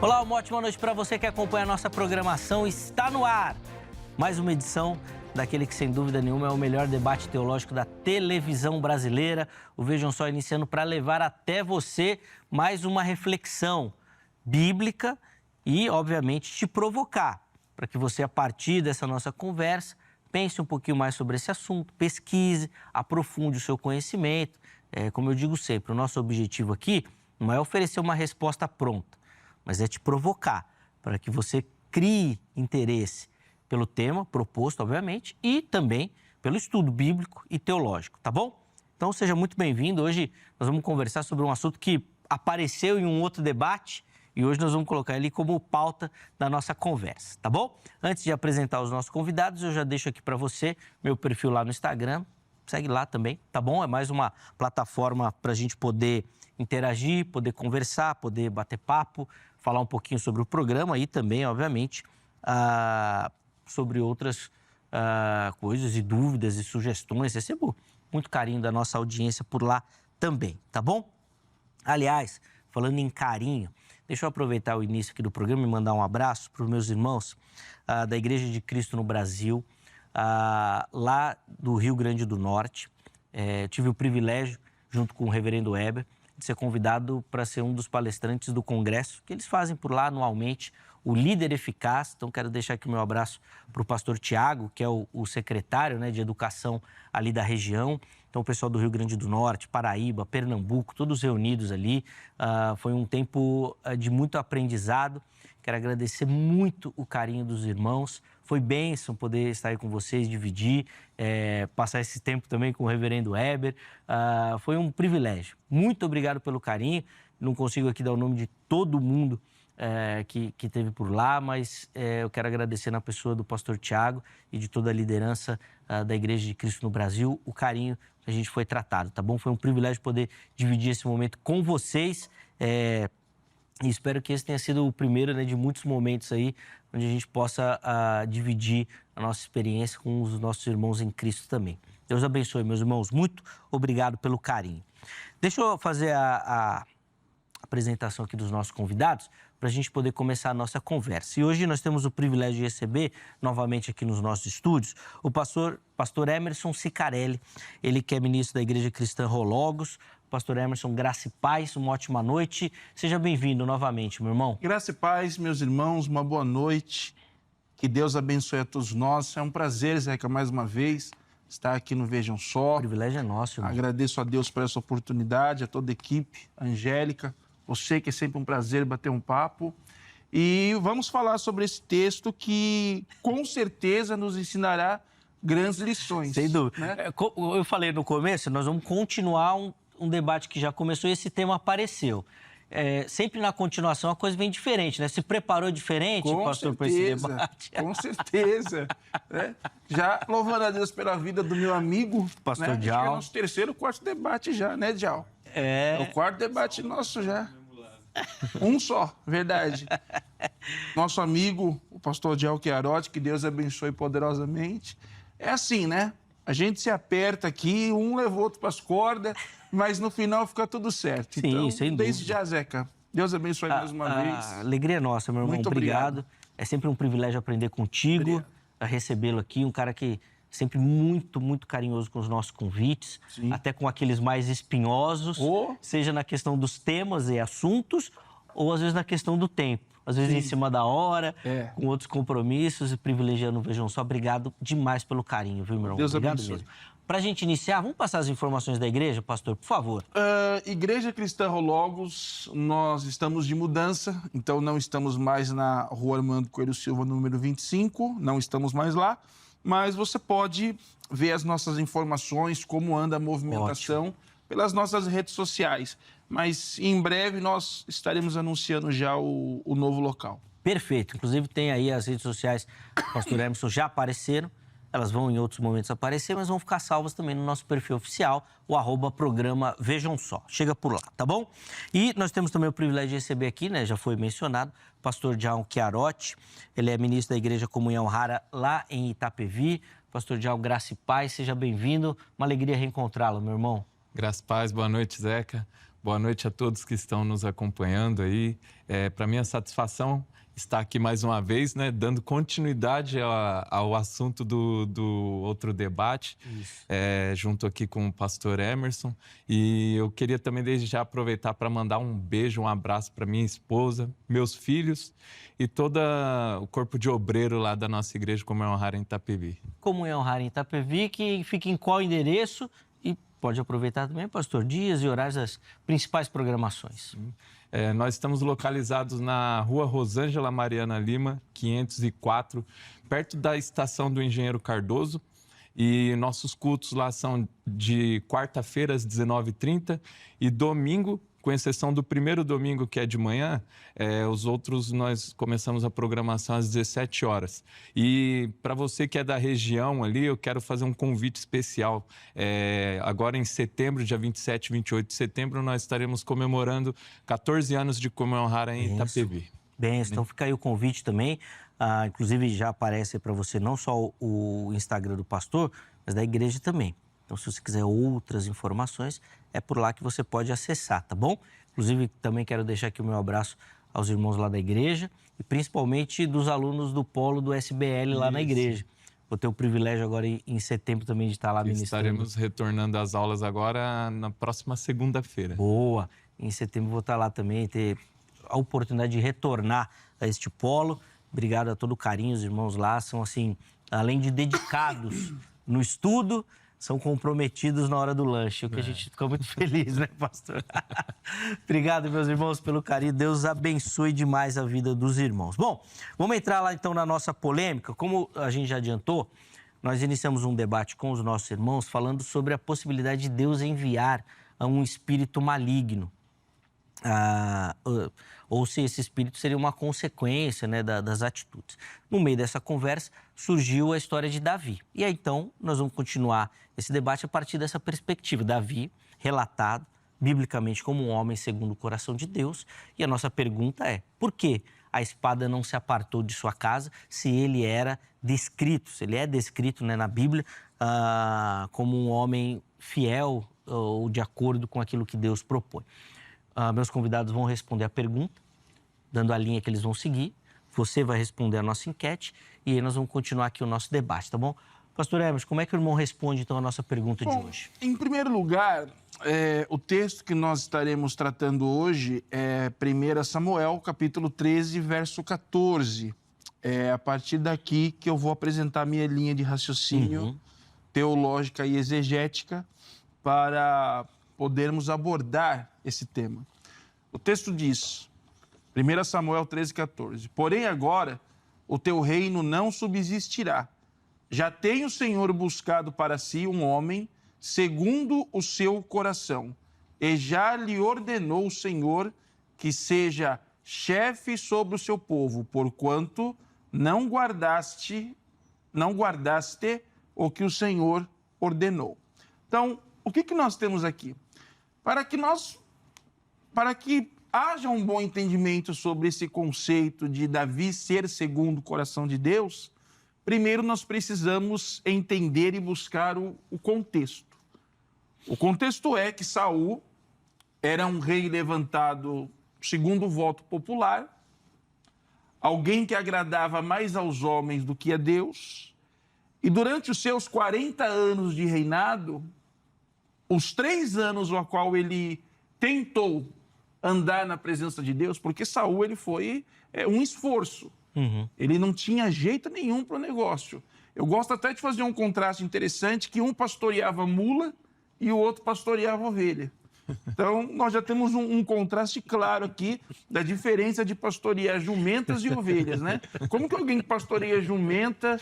Olá, uma ótima noite para você que acompanha a nossa programação. Está no ar mais uma edição daquele que, sem dúvida nenhuma, é o melhor debate teológico da televisão brasileira. O Vejam Só iniciando para levar até você mais uma reflexão bíblica e, obviamente, te provocar para que você, a partir dessa nossa conversa, pense um pouquinho mais sobre esse assunto, pesquise, aprofunde o seu conhecimento. Como eu digo sempre, o nosso objetivo aqui não é oferecer uma resposta pronta, mas é te provocar para que você crie interesse pelo tema proposto, obviamente, e também pelo estudo bíblico e teológico, tá bom? Então, seja muito bem-vindo. Hoje nós vamos conversar sobre um assunto que apareceu em um outro debate e hoje nós vamos colocar ele como pauta da nossa conversa, tá bom? Antes de apresentar os nossos convidados, eu já deixo aqui para você meu perfil lá no Instagram. Segue lá também, tá bom? É mais uma plataforma para a gente poder interagir, poder conversar, poder bater papo, falar um pouquinho sobre o programa e também, obviamente, sobre outras coisas e dúvidas e sugestões. Recebo muito carinho da nossa audiência por lá também, tá bom? Aliás, falando em carinho, deixa eu aproveitar o início aqui do programa e mandar um abraço para os meus irmãos da Igreja de Cristo no Brasil, lá do Rio Grande do Norte. Tive o privilégio, junto com o reverendo Weber, de ser convidado para ser um dos palestrantes do congresso que eles fazem por lá anualmente, o Líder Eficaz. Então, quero deixar aqui o meu abraço para o pastor Tiago, que é o secretário, né, de educação ali da região. Então, o pessoal do Rio Grande do Norte, Paraíba, Pernambuco, todos reunidos ali. Foi um tempo de muito aprendizado. Quero agradecer muito o carinho dos irmãos. Foi bênção poder estar aí com vocês, dividir, passar esse tempo também com o reverendo Weber. Foi um privilégio. Muito obrigado pelo carinho. Não consigo aqui dar o nome de todo mundo que esteve por lá, mas eu quero agradecer na pessoa do pastor Tiago e de toda a liderança da Igreja de Cristo no Brasil, o carinho que a gente foi tratado, tá bom? Foi um privilégio poder dividir esse momento com vocês. E espero que esse tenha sido o primeiro, né, de muitos momentos aí, onde a gente possa dividir a nossa experiência com os nossos irmãos em Cristo também. Deus abençoe, meus irmãos. Muito obrigado pelo carinho. Deixa eu fazer a apresentação aqui dos nossos convidados para a gente poder começar a nossa conversa. E hoje nós temos o privilégio de receber, novamente aqui nos nossos estúdios, o pastor Emerson Cicarelli, ele que é ministro da Igreja Cristã Rologos. Pastor Emerson, graça e paz, uma ótima noite. Seja bem-vindo novamente, meu irmão. Graça e paz, meus irmãos, uma boa noite. Que Deus abençoe a todos nós. É um prazer, Zeca, mais uma vez, estar aqui no Vejam Só. O privilégio é nosso, irmão. Agradeço a Deus por essa oportunidade, a toda a equipe, a Angélica. Você que é sempre um prazer bater um papo. E vamos falar sobre esse texto que, com certeza, nos ensinará grandes lições. Sem dúvida. Né? Eu falei no começo, nós vamos continuar um debate que já começou e esse tema apareceu. Sempre na continuação a coisa vem diferente, né? Se preparou diferente, pastor, para esse debate? Com certeza. Já louvando a Deus pela vida do meu amigo, pastor né? Dial. Acho que é o nosso terceiro, quarto debate já, né, Dial? É o quarto debate nosso já. Um só, verdade. Nosso amigo, o pastor Dial Chiarotti, que Deus abençoe poderosamente. É assim, né? A gente se aperta aqui, um leva o outro para as cordas, mas no final fica tudo certo. Sim, então, sem dúvida. desde já, Zeca, Deus abençoe mais uma vez. A alegria é nossa, meu irmão. Muito obrigado. É sempre um privilégio aprender contigo, a recebê-lo aqui. Um cara que sempre muito, muito carinhoso com os nossos convites, Sim. até com aqueles mais espinhosos, seja na questão dos temas e assuntos, ou às vezes na questão do tempo. Às vezes em cima da hora, com outros compromissos e privilegiando o Vejam Só. Obrigado demais pelo carinho, viu, meu irmão? Deus obrigado abençoe. mesmo. Para a gente iniciar, vamos passar as informações da igreja, pastor, por favor. Igreja Cristã Rologos, nós estamos de mudança, então não estamos mais na Rua Armando Coelho Silva, número 25, não estamos mais lá, mas você pode ver as nossas informações, como anda a movimentação, pelas nossas redes sociais. Mas em breve nós estaremos anunciando já o novo local. Perfeito. Inclusive tem aí as redes sociais do pastor Emerson já apareceram. Elas vão em outros momentos aparecer, mas vão ficar salvas também no nosso perfil oficial, o @programa Vejam Só. Chega por lá, tá bom? E nós temos também o privilégio de receber aqui, né, já foi mencionado, o pastor Dial Chiarotti. Ele é ministro da Igreja Comunhão Rara lá em Itapevi. Pastor Dial, graça e paz, seja bem-vindo. Uma alegria reencontrá-lo, meu irmão. Graça e paz, boa noite, Zeca. Boa noite a todos que estão nos acompanhando aí. Para minha satisfação estar aqui mais uma vez, né, dando continuidade ao assunto do outro debate, junto aqui com o pastor Emerson. E eu queria também desde já aproveitar para mandar um beijo, um abraço para minha esposa, meus filhos e todo o corpo de obreiro lá da nossa igreja Comunhão Rara em Itapevi. Comunhão Rara em Itapevi, que fica em qual endereço? E pode aproveitar também, pastor, dias e horários das principais programações. Nós estamos localizados na Rua Rosângela Mariana Lima, 504, perto da estação do Engenheiro Cardoso. E nossos cultos lá são de quarta-feira às 19h30 e domingo, com exceção do primeiro domingo, que é de manhã, os outros nós começamos a programação às 17 horas. E para você que é da região ali, eu quero fazer um convite especial. Agora em setembro, dia 27 e 28 de setembro, nós estaremos comemorando 14 anos de Comunhão Rara em Itapevi. Bem, então fica aí o convite também. Inclusive já aparece para você não só o Instagram do pastor, mas da igreja também. Então, se você quiser outras informações, é por lá que você pode acessar, tá bom? Inclusive, também quero deixar aqui o meu abraço aos irmãos lá da igreja e principalmente dos alunos do polo do SBL lá na igreja. Vou ter o privilégio agora em setembro também de estar lá ministrando. Estaremos retornando às aulas agora na próxima segunda-feira. Boa! Em setembro vou estar lá também, ter a oportunidade de retornar a este polo. Obrigado a todo o carinho, os irmãos lá são assim, além de dedicados no estudo, são comprometidos na hora do lanche, o que a gente fica muito feliz, né, pastor? Obrigado, meus irmãos, pelo carinho. Deus abençoe demais a vida dos irmãos. Bom, vamos entrar lá, então, na nossa polêmica. Como a gente já adiantou, nós iniciamos um debate com os nossos irmãos falando sobre a possibilidade de Deus enviar um espírito maligno. Ou se esse espírito seria uma consequência, né, das atitudes. No meio dessa conversa, surgiu a história de Davi. E aí, então, nós vamos continuar esse debate a partir dessa perspectiva. Davi, relatado biblicamente como um homem segundo o coração de Deus. E a nossa pergunta é, por que a espada não se apartou de sua casa se ele era descrito, se ele é descrito, né, na Bíblia como um homem fiel ou de acordo com aquilo que Deus propõe? Meus convidados vão responder a pergunta, dando a linha que eles vão seguir. Você vai responder a nossa enquete e aí nós vamos continuar aqui o nosso debate, tá bom? Pastor Emerson, como é que o irmão responde, então, a nossa pergunta de hoje? Em primeiro lugar, o texto que nós estaremos tratando hoje é 1 Samuel, capítulo 13, verso 14. É a partir daqui que eu vou apresentar minha linha de raciocínio teológica e exegética para podermos abordar esse tema. O texto diz, 1 Samuel 13, 14, porém agora o teu reino não subsistirá. Já tem o Senhor buscado para si um homem segundo o seu coração, e já lhe ordenou o Senhor que seja chefe sobre o seu povo, porquanto não guardaste o que o Senhor ordenou. Então, o que nós temos aqui? Para que haja um bom entendimento sobre esse conceito de Davi ser segundo o coração de Deus, primeiro nós precisamos entender e buscar o contexto. O contexto é que Saul era um rei levantado segundo o voto popular, alguém que agradava mais aos homens do que a Deus, e durante os seus 40 anos de reinado, os 3 anos no qual ele tentou andar na presença de Deus, porque Saul ele foi um esforço. Ele não tinha jeito nenhum para o negócio. Eu gosto até de fazer um contraste interessante, que um pastoreava mula e o outro pastoreava ovelha. Então, nós já temos um contraste claro aqui da diferença de pastorear jumentas e ovelhas, né? Como que alguém que pastoreia jumenta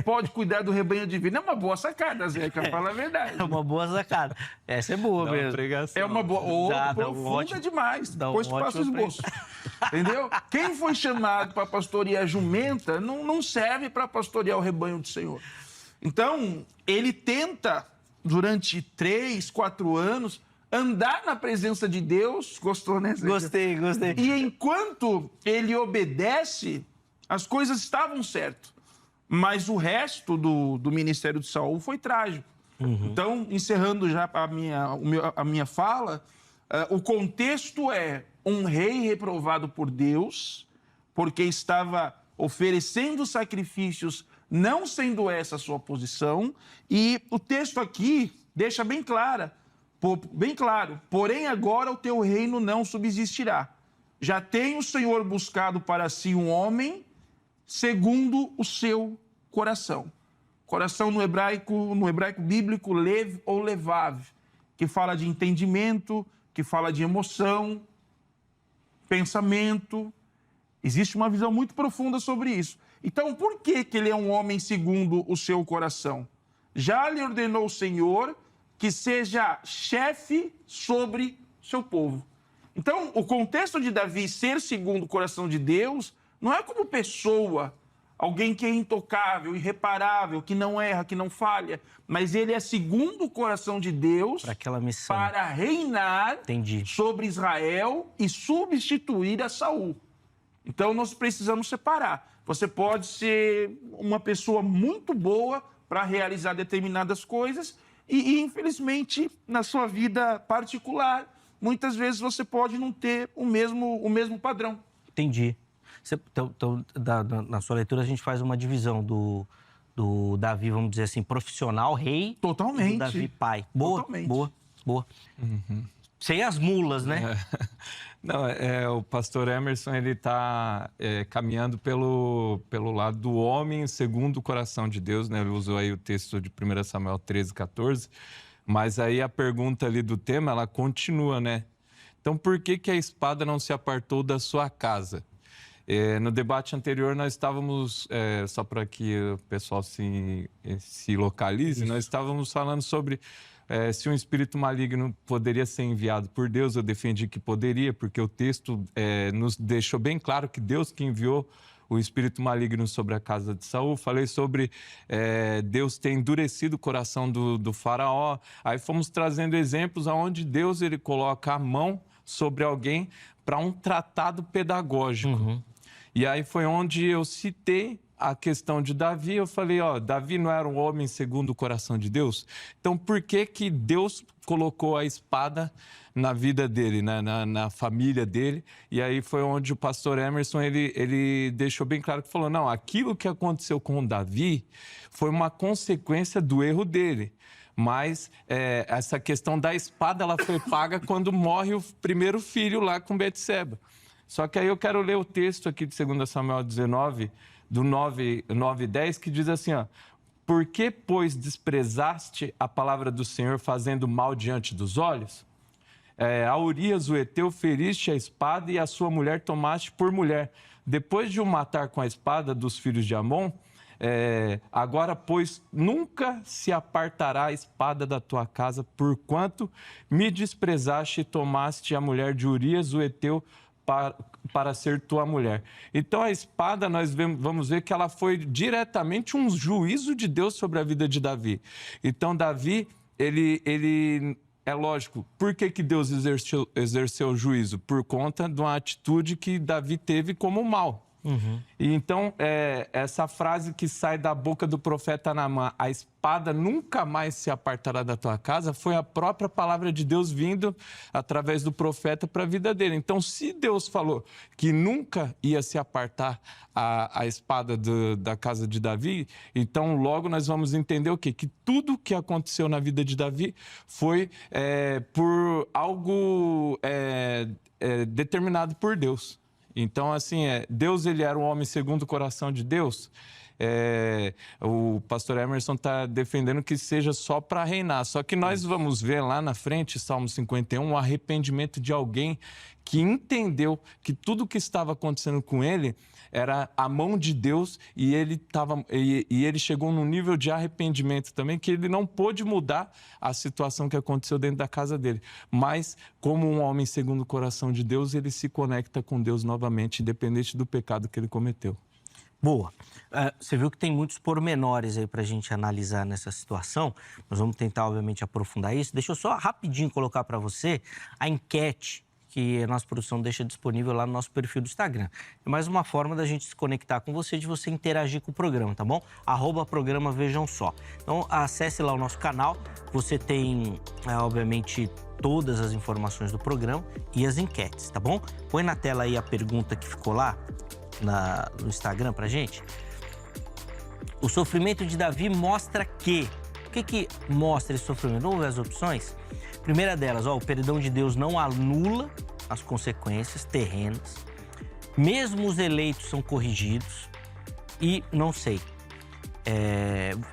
pode cuidar do rebanho de vida? É uma boa sacada, Zé, que fala a verdade. É uma boa sacada. Essa é boa mesmo. É uma boa, profunda demais. Depois tu passa o esboço. Entendeu? Quem foi chamado para pastorear jumenta não serve para pastorear o rebanho do Senhor. Então, ele tenta, durante 3, 4 anos, andar na presença de Deus. Gostou, né, Zé? Gostei. E enquanto ele obedece, as coisas estavam certas. Mas o resto do ministério de Saul foi trágico. Então, encerrando já a minha fala, O contexto é um rei reprovado por Deus, porque estava oferecendo sacrifícios, não sendo essa a sua posição. E o texto aqui deixa bem claro, porém agora o teu reino não subsistirá. Já tem o Senhor buscado para si um homem segundo o seu coração. Coração no hebraico bíblico, lev ou levav, que fala de entendimento, que fala de emoção, pensamento. Existe uma visão muito profunda sobre isso. Então, por que ele é um homem segundo o seu coração? Já lhe ordenou o Senhor que seja chefe sobre seu povo. Então, o contexto de Davi ser segundo o coração de Deus não é como pessoa, alguém que é intocável, irreparável, que não erra, que não falha, mas ele é segundo o coração de Deus para aquela missão, para reinar sobre Israel e substituir a Saul. Então, nós precisamos separar. Você pode ser uma pessoa muito boa para realizar determinadas coisas e, infelizmente, na sua vida particular, muitas vezes você pode não ter o mesmo padrão. Entendi. Então, na sua leitura, a gente faz uma divisão do Davi, vamos dizer assim, profissional, rei. Totalmente. E do Davi, pai. Boa, totalmente. Boa. Uhum. Sem as mulas, né? Não, o pastor Emerson, ele está caminhando pelo lado do homem segundo o coração de Deus, né? Ele usou aí o texto de 1 Samuel 13, 14, mas aí a pergunta ali do tema, ela continua, né? Então, por que a espada não se apartou da sua casa? No debate anterior, nós estávamos, só para que o pessoal se localize, isso. Nós estávamos falando sobre se um espírito maligno poderia ser enviado por Deus. Eu defendi que poderia, porque o texto nos deixou bem claro que Deus que enviou o espírito maligno sobre a casa de Saul. Falei sobre Deus ter endurecido o coração do faraó. Aí fomos trazendo exemplos onde Deus ele coloca a mão sobre alguém para um tratado pedagógico. Uhum. E aí foi onde eu citei a questão de Davi. Eu falei, Davi não era um homem segundo o coração de Deus? Então, por que Deus colocou a espada na vida dele, na família dele? E aí foi onde o pastor Emerson, ele deixou bem claro que falou, não, aquilo que aconteceu com Davi foi uma consequência do erro dele. Mas essa questão da espada, ela foi paga quando morre o primeiro filho lá com Betseba. Só que aí eu quero ler o texto aqui de 2 Samuel 19, do 9 e 10, que diz assim, por que, pois, desprezaste a palavra do Senhor fazendo mal diante dos olhos? A Urias, o Eteu, feriste a espada e a sua mulher tomaste por mulher. Depois de o matar com a espada dos filhos de Amon, agora, pois, nunca se apartará a espada da tua casa, porquanto me desprezaste e tomaste a mulher de Urias, o Eteu, para ser tua mulher. Então, a espada, nós vamos ver que ela foi diretamente um juízo de Deus sobre a vida de Davi. Então, Davi, ele é lógico, por que Deus exerceu o juízo? Por conta de uma atitude que Davi teve como mal. Uhum. E então, essa frase que sai da boca do profeta Naamã, a espada nunca mais se apartará da tua casa, foi a própria palavra de Deus vindo através do profeta para a vida dele. Então, se Deus falou que nunca ia se apartar a espada da casa de Davi, então logo nós vamos entender o quê? Que tudo que aconteceu na vida de Davi foi por algo determinado por Deus. Então, assim, Deus ele era um homem segundo o coração de Deus. O pastor Emerson está defendendo que seja só para reinar. Só que nós vamos ver lá na frente, Salmo 51, o arrependimento de alguém que entendeu que tudo que estava acontecendo com ele era a mão de Deus e ele chegou num nível de arrependimento também que ele não pôde mudar a situação que aconteceu dentro da casa dele. Mas, como um homem segundo o coração de Deus, ele se conecta com Deus novamente, independente do pecado que ele cometeu. Boa. Você viu que tem muitos pormenores aí para a gente analisar nessa situação. Nós vamos tentar, obviamente, aprofundar isso. Deixa eu só rapidinho colocar para você a enquete que a nossa produção deixa disponível lá no nosso perfil do Instagram. É mais uma forma da gente se conectar com você, de você interagir com o programa, tá bom? @programa Vejam Só. Então, acesse lá o nosso canal. Você tem, obviamente, todas as informações do programa e as enquetes, tá bom? Põe na tela aí a pergunta que ficou lá no Instagram pra gente. O sofrimento de Davi mostra que... O que mostra esse sofrimento? Vamos ver as opções? Primeira delas, o perdão de Deus não anula as consequências terrenas. Mesmo os eleitos são corrigidos. E não sei.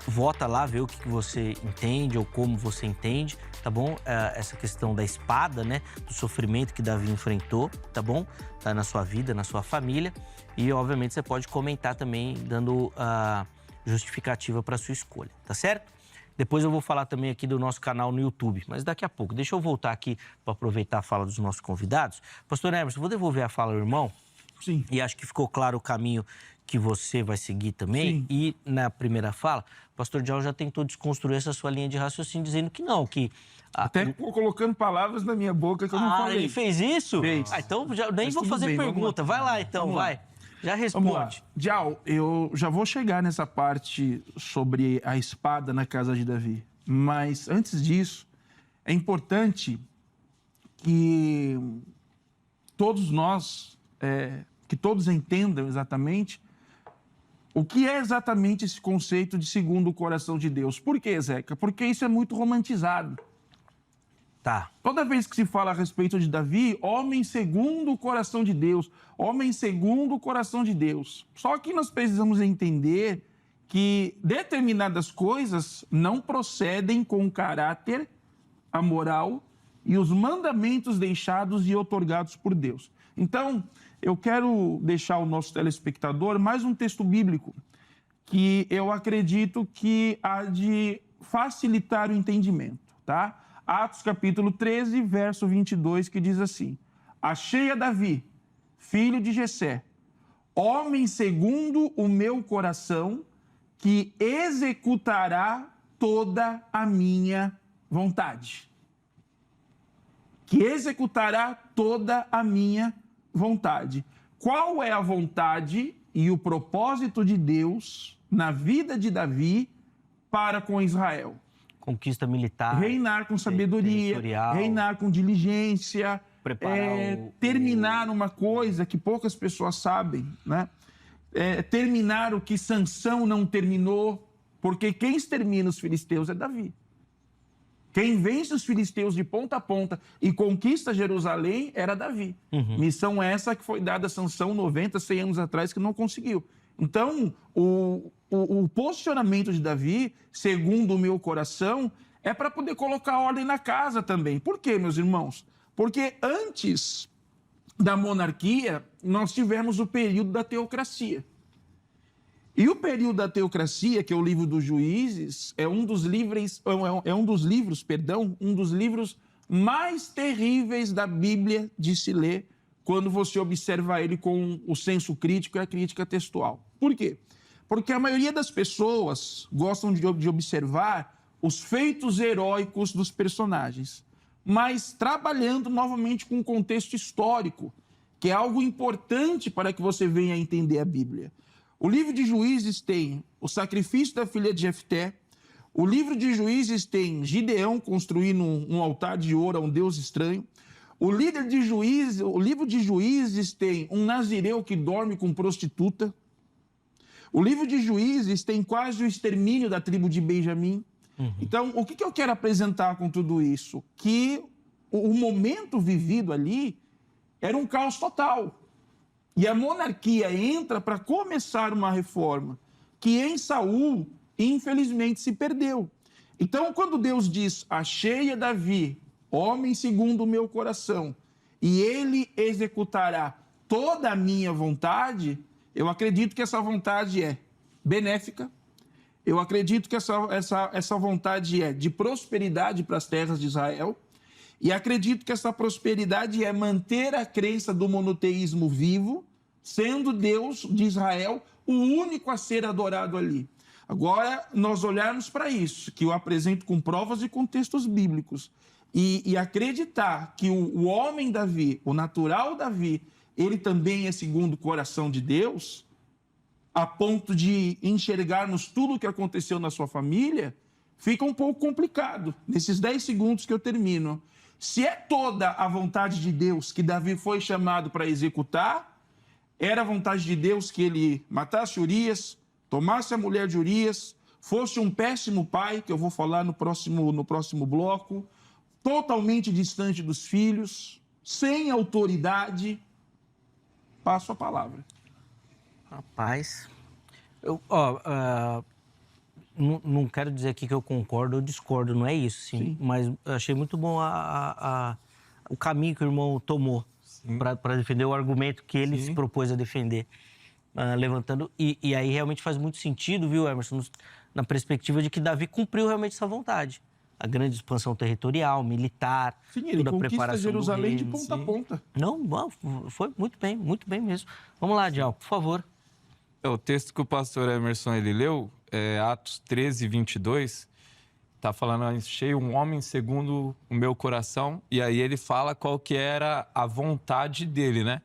Vota lá, vê o que você entende ou como você entende, tá bom? Essa questão da espada, né? Do sofrimento que Davi enfrentou, tá bom? Tá na sua vida, na sua família. E, obviamente, você pode comentar também, dando a justificativa para sua escolha, tá certo? Depois eu vou falar também aqui do nosso canal no YouTube, mas daqui a pouco. Deixa eu voltar aqui para aproveitar a fala dos nossos convidados. Pastor Emerson, vou devolver a fala ao irmão. Sim. E acho que ficou claro o caminho que você vai seguir também. Sim. E na primeira fala, o pastor Djal já tentou desconstruir essa sua linha de raciocínio, dizendo que não, que... Até colocando palavras na minha boca que eu não falei. Ele fez isso? Fez. Então nem Mas vou tudo fazer bem, pergunta. Vai lá então, vai. Já responde. Djal, eu já vou chegar nessa parte sobre a espada na casa de Davi. Mas antes disso, é importante que todos nós, que todos entendam exatamente o que é exatamente esse conceito de segundo o coração de Deus. Por quê, Zeca? Porque isso é muito romantizado. Tá. Toda vez que se fala a respeito de Davi, homem segundo o coração de Deus, homem segundo o coração de Deus. Só que nós precisamos entender que determinadas coisas não procedem com o caráter, a moral e os mandamentos deixados e outorgados por Deus. Então, eu quero deixar ao nosso telespectador mais um texto bíblico que eu acredito que há de facilitar o entendimento, tá? Atos capítulo 13, verso 22, que diz assim: achei a Davi, filho de Jessé, homem segundo o meu coração, que executará toda a minha vontade. Que executará toda a minha vontade. Qual é a vontade e o propósito de Deus na vida de Davi para com Israel? Conquista militar. Reinar com sabedoria, reinar com diligência, terminar uma coisa que poucas pessoas sabem, né? Terminar o que Sansão não terminou, porque quem extermina os filisteus é Davi. Quem vence os filisteus de ponta a ponta e conquista Jerusalém era Davi. Missão essa que foi dada a Sansão 90, 100 anos atrás, que não conseguiu. Então, o posicionamento de Davi, segundo o meu coração, é para poder colocar ordem na casa também. Por quê, meus irmãos? Porque antes da monarquia, nós tivemos o período da teocracia. E o período da teocracia, que é o livro dos Juízes, é um dos livros mais terríveis da Bíblia de se ler quando você observa ele com o senso crítico e a crítica textual. Por quê? Porque a maioria das pessoas gostam de observar os feitos heróicos dos personagens, mas trabalhando novamente com um contexto histórico, que é algo importante para que você venha a entender a Bíblia. O livro de Juízes tem o sacrifício da filha de Jefté. O livro de Juízes tem Gideão construindo um altar de ouro a um Deus estranho. O livro de Juízes tem um nazireu que dorme com prostituta. O livro de Juízes tem quase o extermínio da tribo de Benjamim. Então, o que eu quero apresentar com tudo isso? Que o momento vivido ali era um caos total. E a monarquia entra para começar uma reforma que em Saul, infelizmente, se perdeu. Então, quando Deus diz, achei a Davi, homem segundo o meu coração, e ele executará toda a minha vontade, eu acredito que essa vontade é benéfica, eu acredito que essa vontade é de prosperidade para as terras de Israel, e acredito que essa prosperidade é manter a crença do monoteísmo vivo, sendo Deus de Israel o único a ser adorado ali. Agora, nós olharmos para isso, que eu apresento com provas e contextos bíblicos, e acreditar que o homem Davi, o natural Davi, ele também é segundo o coração de Deus, a ponto de enxergarmos tudo o que aconteceu na sua família, fica um pouco complicado, nesses 10 segundos que eu termino. Se é toda a vontade de Deus que Davi foi chamado para executar, era a vontade de Deus que ele matasse Urias, tomasse a mulher de Urias, fosse um péssimo pai, que eu vou falar no próximo bloco, totalmente distante dos filhos, sem autoridade. Passo a palavra. Rapaz, não quero dizer aqui que eu concordo ou discordo, não é isso, sim. Mas eu achei muito bom o caminho que o irmão tomou para defender o argumento que ele se propôs a defender, levantando. E aí realmente faz muito sentido, viu, Emerson, na perspectiva de que Davi cumpriu realmente essa vontade. A grande expansão territorial, militar, sim, ele toda a conquista preparação Jerusalém do reino, de ponta a ponta. Não, foi muito bem mesmo. Vamos lá, Dial, por favor. O texto que o pastor Emerson ele leu, Atos 13, 22, está falando, achei um homem segundo o meu coração, e aí ele fala qual que era a vontade dele, né?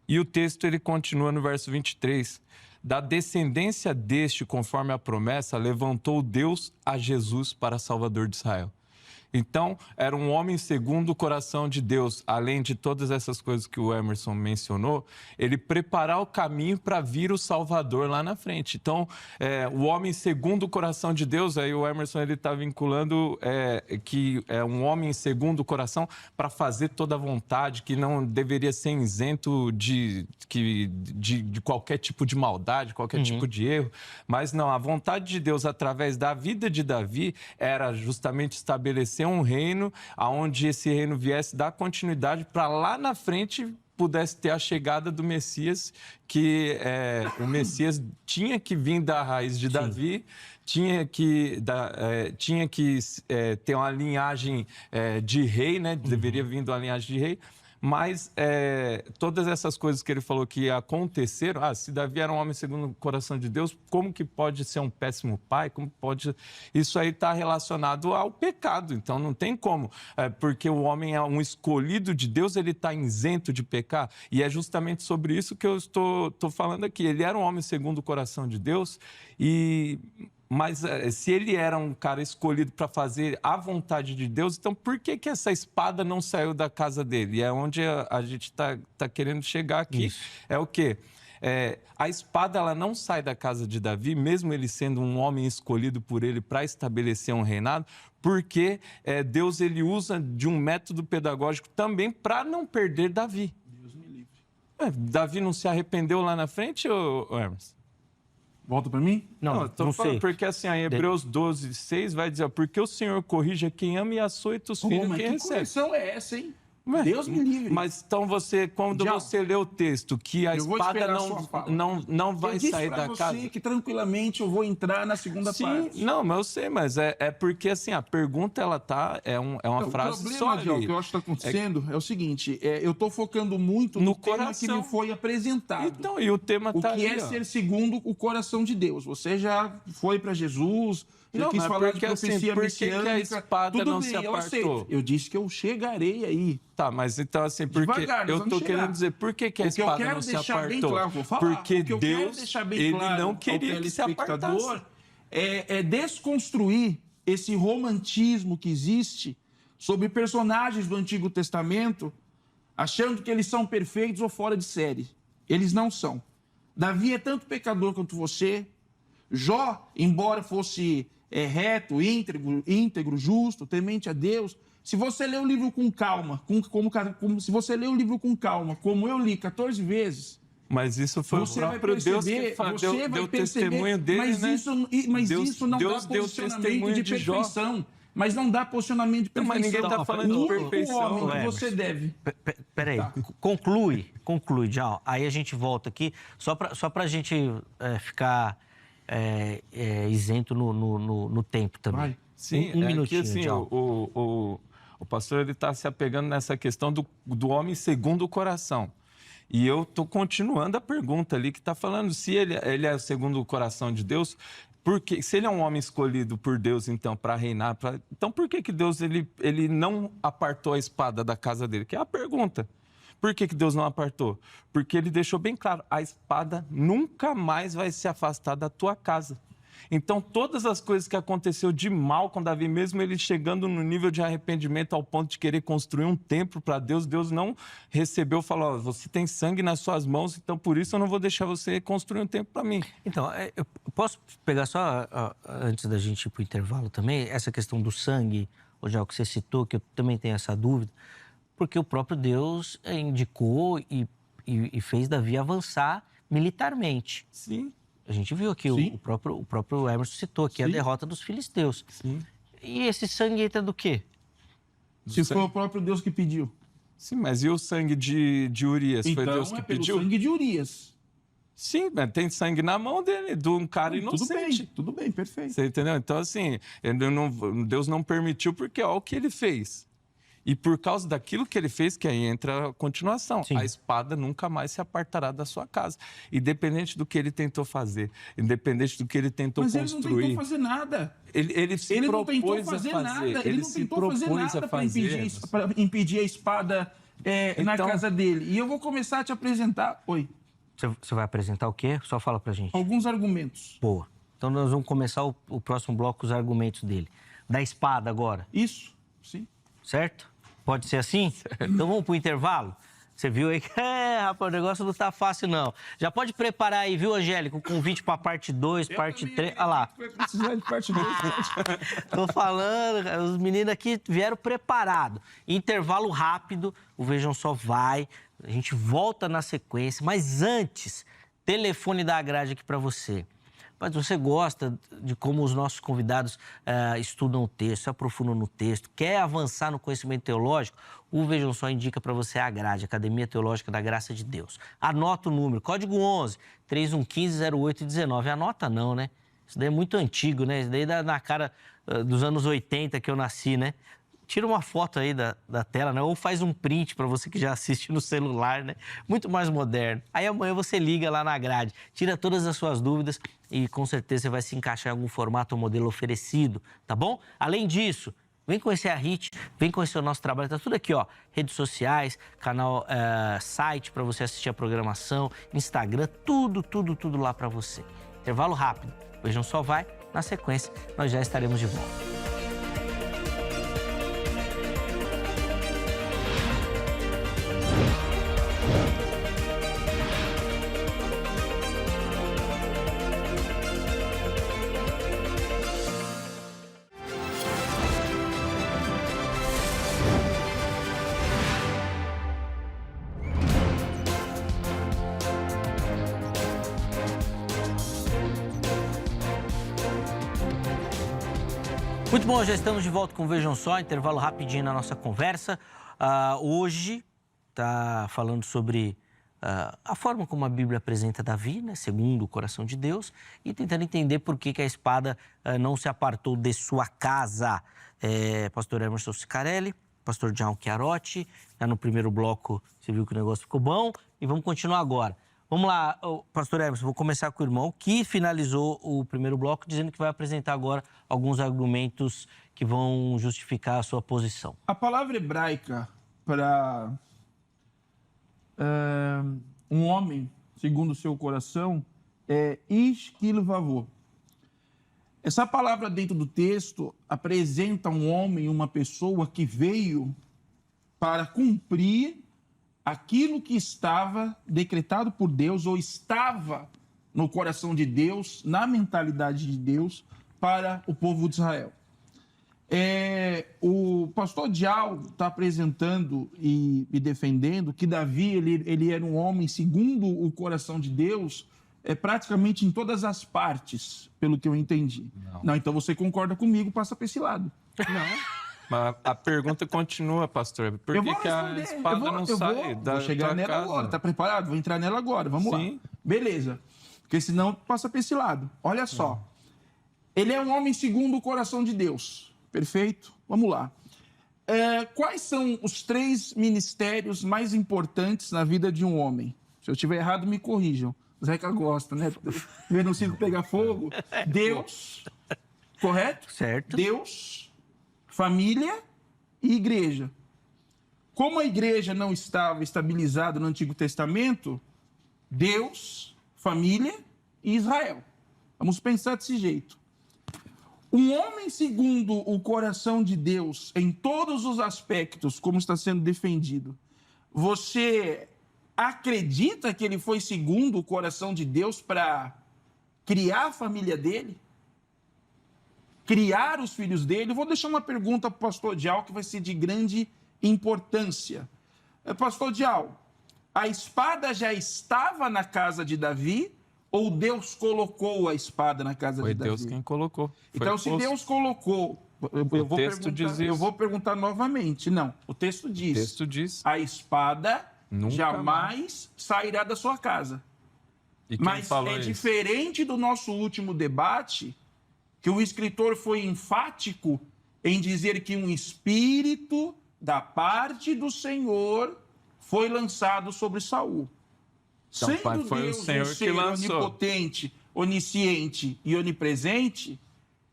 E o texto ele continua no verso 23, da descendência deste, conforme a promessa, levantou Deus a Jesus para Salvador de Israel. Então, era um homem segundo o coração de Deus. Além de todas essas coisas que o Emerson mencionou, ele preparar o caminho para vir o Salvador lá na frente. Então, o homem segundo o coração de Deus, aí o Emerson está vinculando que é um homem segundo o coração para fazer toda a vontade, que não deveria ser isento de qualquer tipo de maldade, qualquer tipo de erro. Mas não, a vontade de Deus através da vida de Davi era justamente estabelecer um reino, onde esse reino viesse dar continuidade para lá na frente pudesse ter a chegada do Messias, que o Messias tinha que vir da raiz de Davi, tinha que ter uma linhagem de rei, né? Deveria vir de uma linhagem de rei. Mas todas essas coisas que ele falou que aconteceram, se Davi era um homem segundo o coração de Deus, como que pode ser um péssimo pai? Como pode... Isso aí está relacionado ao pecado, então não tem como. Porque o homem é um escolhido de Deus, ele está isento de pecar. E é justamente sobre isso que eu estou falando aqui. Ele era um homem segundo o coração de Deus Mas se ele era um cara escolhido para fazer a vontade de Deus, então por que essa espada não saiu da casa dele? E é onde a gente está querendo chegar aqui. Isso. É o quê? A espada ela não sai da casa de Davi, mesmo ele sendo um homem escolhido por ele para estabelecer um reinado, porque Deus ele usa de um método pedagógico também para não perder Davi. Deus me livre. Davi não se arrependeu lá na frente, Hermes? Volta para mim? Não sei. Porque assim, em Hebreus 12, 6 vai dizer, porque o Senhor corrige quem ama e açoita os filhos quem recebe. Que correção é essa, hein? Deus me livre. Mas então quando você lê o texto que a espada não vai sair da casa... Eu sei que tranquilamente eu vou entrar na segunda parte. Não, mas eu sei, mas é porque assim, a pergunta ela é uma frase só ali. O que eu acho que está acontecendo é o seguinte, eu estou focando muito no tema que me foi apresentado. Então, e o tema está ali. O que é ser segundo o coração de Deus. Você já foi para Jesus... Não, quis falar de profecia messiânica. Por que a espada não se apartou? Eu disse que eu chegarei aí. Tá, mas então assim, porque eu estou querendo dizer, por que a espada não se apartou? Porque Deus, ele não queria que se apartasse. É desconstruir esse romantismo que existe sobre personagens do Antigo Testamento, achando que eles são perfeitos ou fora de série. Eles não são. Davi é tanto pecador quanto você. Jó, embora fosse reto, íntegro, justo, temente a Deus, se você ler o livro com calma, como eu li 14 vezes... Mas isso foi o próprio Deus que deu testemunho dele, mas isso não dá posicionamento de perfeição. Mas não dá posicionamento de perfeição. Mas ninguém está falando de perfeição. Homem que você deve. Peraí, conclui, já. Aí a gente volta aqui, só para a gente ficar... isento no tempo também. Vai. Sim, um minutinho, que, assim, o pastor ele está se apegando nessa questão do homem segundo o coração. E eu estou continuando a pergunta ali que está falando se ele é segundo o coração de Deus, porque se ele é um homem escolhido por Deus, então, para reinar, então por que Deus ele não apartou a espada da casa dele? Que é a pergunta. Por que Deus não apartou? Porque ele deixou bem claro, a espada nunca mais vai se afastar da tua casa. Então, todas as coisas que aconteceu de mal com Davi, mesmo ele chegando no nível de arrependimento ao ponto de querer construir um templo para Deus, Deus não recebeu, falou, você tem sangue nas suas mãos, então por isso eu não vou deixar você construir um templo para mim. Então, eu posso pegar só, antes da gente ir para o intervalo também, essa questão do sangue, ou já o que você citou, que eu também tenho essa dúvida, porque o próprio Deus indicou e fez Davi avançar militarmente. Sim. A gente viu aqui, o próprio Emerson citou aqui a derrota dos filisteus. Sim. E esse sangue entra do quê? Se foi o próprio Deus que pediu. Sim, mas e o sangue de Urias? Então, foi Deus que pediu? O sangue de Urias. Sim, mas tem sangue na mão dele, de um cara inocente. Tudo bem, perfeito. Você entendeu? Então, assim, Deus não permitiu porque olha o que ele fez. E por causa daquilo que ele fez, que aí entra a continuação. Sim. A espada nunca mais se apartará da sua casa. Independente do que ele tentou fazer, independente do que ele tentou construir. Mas ele não tentou fazer nada. Ele não tentou fazer nada. Ele não tentou fazer nada para impedir a espada na casa dele. E eu vou começar a te apresentar... Oi. Você vai apresentar o quê? Só fala pra gente. Alguns argumentos. Boa. Então nós vamos começar o próximo bloco com os argumentos dele. Da espada agora. Isso, sim. Certo? Pode ser assim? Então vamos pro intervalo? Você viu aí que, rapaz, o negócio não tá fácil, não. Já pode preparar aí, viu, Angélico? O convite pra parte 2, parte 3. Olha lá. Vai precisar de parte 2. Tô falando, os meninos aqui vieram preparados. Intervalo rápido, o Vejam Só vai. A gente volta na sequência, mas antes, telefone da grade aqui pra você. Mas você gosta de como os nossos convidados estudam o texto, se aprofundam no texto, quer avançar no conhecimento teológico, o Vejam Só indica para você a grade, Academia Teológica da Graça de Deus. Anota o número, código 11, 3115-0819. Anota não, né? Isso daí é muito antigo, né? Isso daí dá na cara dos anos 80 que eu nasci, né? Tira uma foto aí da tela, né? Ou faz um print para você que já assiste no celular, né? Muito mais moderno. Aí amanhã você liga lá na grade, tira todas as suas dúvidas e com certeza você vai se encaixar em algum formato ou modelo oferecido, tá bom? Além disso, vem conhecer a HIT, vem conhecer o nosso trabalho, tá tudo aqui, ó. Redes sociais, canal, site para você assistir a programação, Instagram, tudo lá para você. Intervalo rápido, Vejam Só vai, na sequência nós já estaremos de volta. Muito bom, já estamos de volta com o Vejam Só, intervalo rapidinho na nossa conversa. Hoje está falando sobre a forma como a Bíblia apresenta Davi, né, segundo o coração de Deus, e tentando entender por que a espada não se apartou de sua casa. Pastor Emerson Cicarelli, pastor John Chiarotti, já no primeiro bloco você viu que o negócio ficou bom, e vamos continuar agora. Vamos lá, pastor Emerson, vou começar com o irmão que finalizou o primeiro bloco dizendo que vai apresentar agora alguns argumentos que vão justificar a sua posição. A palavra hebraica para um homem, segundo o seu coração, é ish kilvavô. Essa palavra dentro do texto apresenta um homem, uma pessoa que veio para cumprir aquilo que estava decretado por Deus ou estava no coração de Deus, na mentalidade de Deus, para o povo de Israel. O pastor Dial está apresentando e defendendo que Davi ele era um homem segundo o coração de Deus, praticamente em todas as partes, pelo que eu entendi. Não, então você concorda comigo, passa para esse lado. Não. Mas a pergunta continua, pastor. Por que a espada não sai da vou chegar nela casa? agora. Tá preparado? Vou entrar nela agora. Vamos lá. Beleza. Porque senão passa para esse lado. Olha só. Ele é um homem segundo o coração de Deus. Perfeito? Vamos lá. Quais são os 3 ministérios mais importantes na vida de um homem? Se eu estiver errado, me corrijam. O Zeca gosta, né? Vendo o circo pegar fogo. Deus. Correto? Certo. Deus, família e igreja. Como a igreja não estava estabilizada no Antigo Testamento, Deus, família e Israel. Vamos pensar desse jeito. Um homem segundo o coração de Deus, em todos os aspectos, como está sendo defendido, você acredita que ele foi segundo o coração de Deus para criar a família dele? Criar os filhos dele? Eu vou deixar uma pergunta para o pastor Dial, que vai ser de grande importância. Pastor Dial, a espada já estava na casa de Davi ou Deus colocou a espada na casa de Davi? Foi Deus quem colocou. Então, se Deus colocou... Eu vou perguntar novamente. Não, o texto diz... O texto diz... A espada jamais sairá da sua casa. E quem Mas falou é isso? diferente do nosso último debate, que o escritor foi enfático em dizer que um espírito da parte do Senhor foi lançado sobre Saul. Então, Sendo foi Deus o Senhor um que ser lançou. onipotente, onisciente e onipresente,